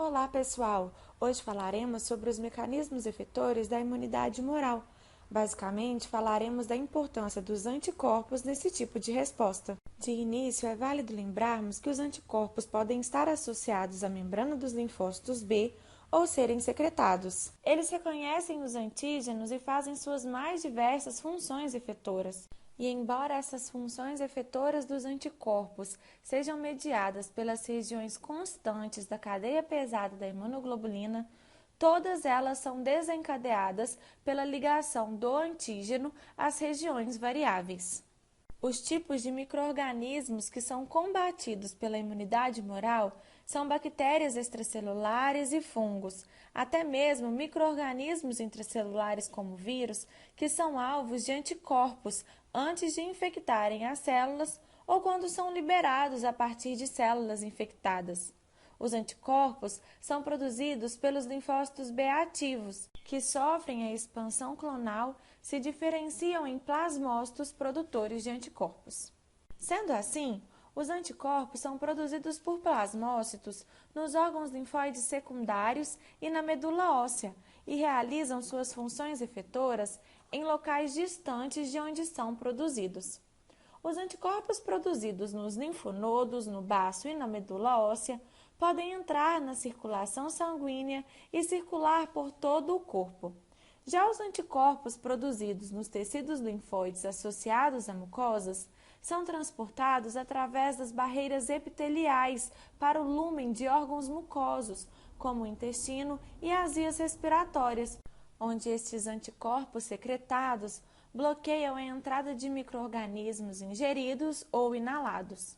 Olá, pessoal! Hoje falaremos sobre os mecanismos efetores da imunidade humoral. Basicamente, falaremos da importância dos anticorpos nesse tipo de resposta. De início, é válido lembrarmos que os anticorpos podem estar associados à membrana dos linfócitos B ou serem secretados. Eles reconhecem os antígenos e fazem suas mais diversas funções efetoras. E embora essas funções efetoras dos anticorpos sejam mediadas pelas regiões constantes da cadeia pesada da imunoglobulina, todas elas são desencadeadas pela ligação do antígeno às regiões variáveis. Os tipos de micro-organismos que são combatidos pela imunidade humoral são bactérias extracelulares e fungos, até mesmo micro-organismos intracelulares como vírus, que são alvos de anticorpos antes de infectarem as células ou quando são liberados a partir de células infectadas. Os anticorpos são produzidos pelos linfócitos B ativos, que sofrem a expansão clonal, se diferenciam em plasmócitos produtores de anticorpos. Sendo assim, os anticorpos são produzidos por plasmócitos nos órgãos linfóides secundários e na medula óssea e realizam suas funções efetoras em locais distantes de onde são produzidos. Os anticorpos produzidos nos linfonodos, no baço e na medula óssea podem entrar na circulação sanguínea e circular por todo o corpo. Já os anticorpos produzidos nos tecidos linfóides associados a mucosas são transportados através das barreiras epiteliais para o lúmen de órgãos mucosos, como o intestino e as vias respiratórias, onde estes anticorpos secretados bloqueiam a entrada de micro-organismos ingeridos ou inalados.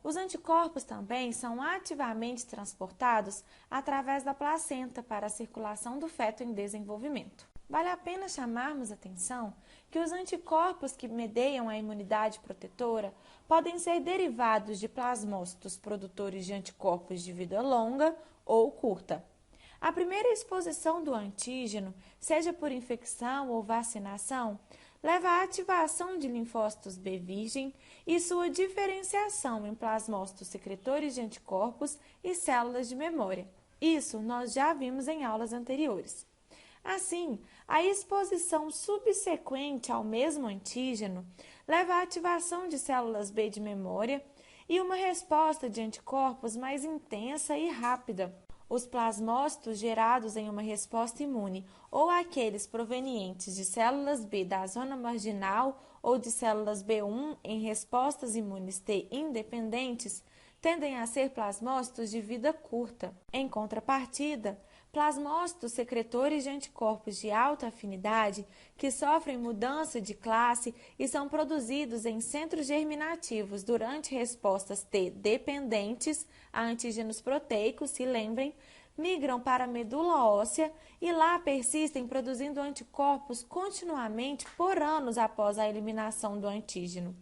Os anticorpos também são ativamente transportados através da placenta para a circulação do feto em desenvolvimento. Vale a pena chamarmos atenção que os anticorpos que mediam a imunidade protetora podem ser derivados de plasmócitos produtores de anticorpos de vida longa ou curta. A primeira exposição do antígeno, seja por infecção ou vacinação, leva à ativação de linfócitos B virgem e sua diferenciação em plasmócitos secretores de anticorpos e células de memória. Isso nós já vimos em aulas anteriores. Assim, a exposição subsequente ao mesmo antígeno leva à ativação de células B de memória e uma resposta de anticorpos mais intensa e rápida. Os plasmócitos gerados em uma resposta imune ou aqueles provenientes de células B da zona marginal ou de células B1 em respostas imunes T independentes tendem a ser plasmócitos de vida curta. Em contrapartida, plasmócitos secretores de anticorpos de alta afinidade que sofrem mudança de classe e são produzidos em centros germinativos durante respostas T dependentes a antígenos proteicos, se lembrem, migram para a medula óssea e lá persistem produzindo anticorpos continuamente por anos após a eliminação do antígeno.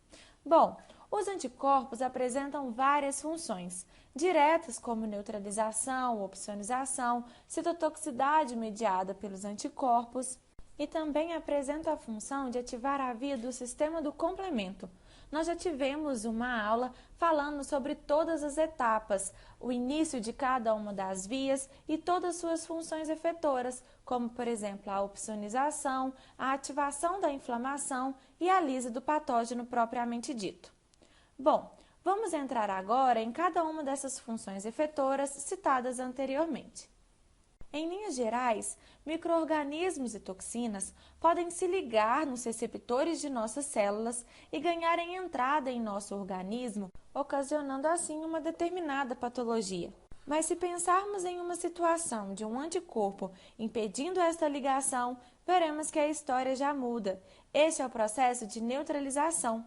Bom, os anticorpos apresentam várias funções, diretas como neutralização, opsonização, citotoxicidade mediada pelos anticorpos e também apresenta a função de ativar a via do sistema do complemento. Nós já tivemos uma aula falando sobre todas as etapas, o início de cada uma das vias e todas suas funções efetoras, como, por exemplo, a opsonização, a ativação da inflamação e a lise do patógeno propriamente dito. Bom, vamos entrar agora em cada uma dessas funções efetoras citadas anteriormente. Em linhas gerais, micro-organismos e toxinas podem se ligar nos receptores de nossas células e ganharem entrada em nosso organismo, ocasionando assim uma determinada patologia. Mas se pensarmos em uma situação de um anticorpo impedindo esta ligação, veremos que a história já muda. Este é o processo de neutralização.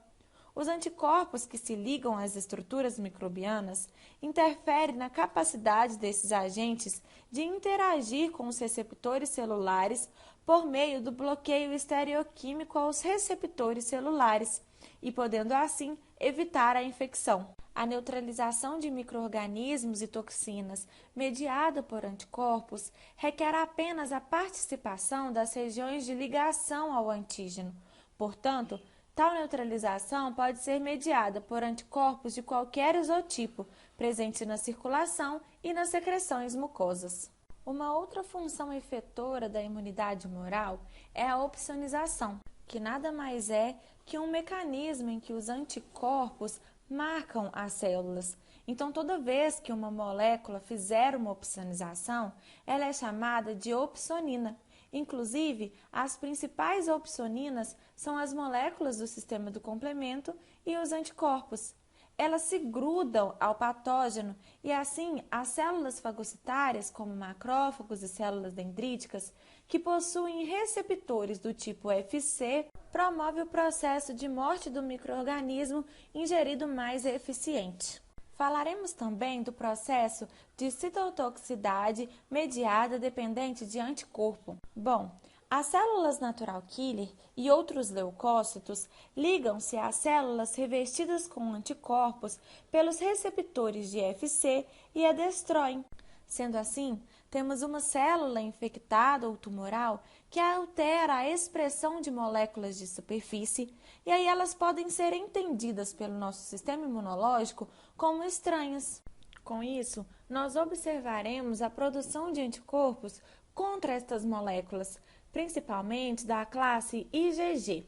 Os anticorpos que se ligam às estruturas microbianas interferem na capacidade desses agentes de interagir com os receptores celulares por meio do bloqueio estereoquímico aos receptores celulares e podendo assim evitar a infecção. A neutralização de micro-organismos e toxinas mediada por anticorpos requer apenas a participação das regiões de ligação ao antígeno. Portanto, Tal neutralização pode ser mediada por anticorpos de qualquer isotipo, presente na circulação e nas secreções mucosas. Uma outra função efetora da imunidade humoral é a opsonização, que nada mais é que um mecanismo em que os anticorpos marcam as células. Então, toda vez que uma molécula fizer uma opsonização, ela é chamada de opsonina. Inclusive, as principais opsoninas são as moléculas do sistema do complemento e os anticorpos. Elas se grudam ao patógeno e, assim, as células fagocitárias, como macrófagos e células dendríticas, que possuem receptores do tipo FC, promove o processo de morte do micro-organismo ingerido mais eficiente. Falaremos também do processo de citotoxicidade mediada dependente de anticorpo. Bom, as células natural killer e outros leucócitos ligam-se às células revestidas com anticorpos pelos receptores de FC e a destroem. Sendo assim, temos uma célula infectada ou tumoral que altera a expressão de moléculas de superfície e aí elas podem ser entendidas pelo nosso sistema imunológico como estranhas. Com isso, nós observaremos a produção de anticorpos contra estas moléculas, principalmente da classe IgG.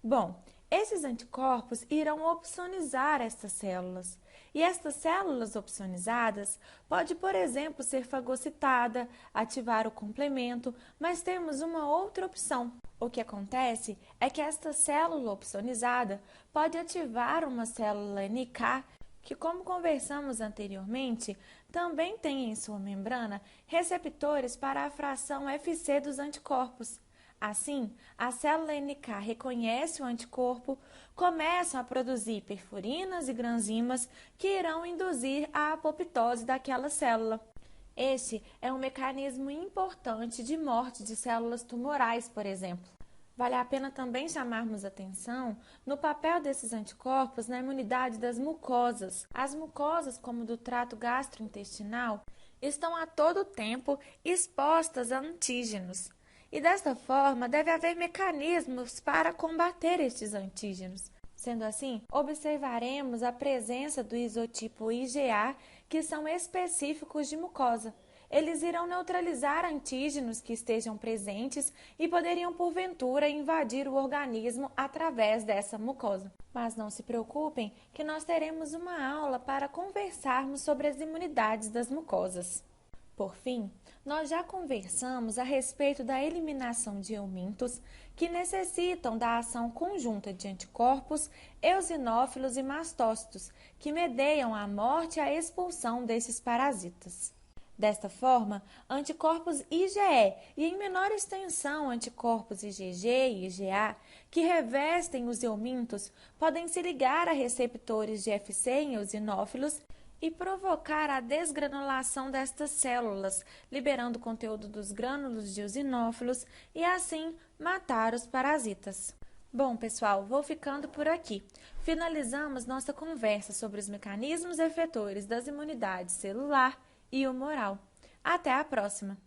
Bom, esses anticorpos irão opsonizar estas células. E estas células opsonizadas pode, por exemplo, ser fagocitada, ativar o complemento, mas temos uma outra opção. O que acontece é que esta célula opsonizada pode ativar uma célula NK, que, como conversamos anteriormente, também tem em sua membrana receptores para a fração FC dos anticorpos. Assim, a célula NK reconhece o anticorpo, começam a produzir perforinas e granzimas que irão induzir a apoptose daquela célula. Este é um mecanismo importante de morte de células tumorais, por exemplo. Vale a pena também chamarmos atenção no papel desses anticorpos na imunidade das mucosas. As mucosas, como do trato gastrointestinal, estão a todo tempo expostas a antígenos. E desta forma, deve haver mecanismos para combater estes antígenos. Sendo assim, observaremos a presença do isotipo IgA, que são específicos de mucosa. Eles irão neutralizar antígenos que estejam presentes e poderiam, porventura, invadir o organismo através dessa mucosa. Mas não se preocupem, que nós teremos uma aula para conversarmos sobre as imunidades das mucosas. Por fim, nós já conversamos a respeito da eliminação de eumintos que necessitam da ação conjunta de anticorpos, eosinófilos e mastócitos, que medeiam a morte e a expulsão desses parasitas. Desta forma, anticorpos IgE e, em menor extensão, anticorpos IgG e IgA, que revestem os eumintos, podem se ligar a receptores de FC em eosinófilos e provocar a desgranulação destas células, liberando o conteúdo dos grânulos de eosinófilos e, assim, matar os parasitas. Bom, pessoal, vou ficando por aqui. Finalizamos nossa conversa sobre os mecanismos efetores das imunidades celular e humoral. Até a próxima!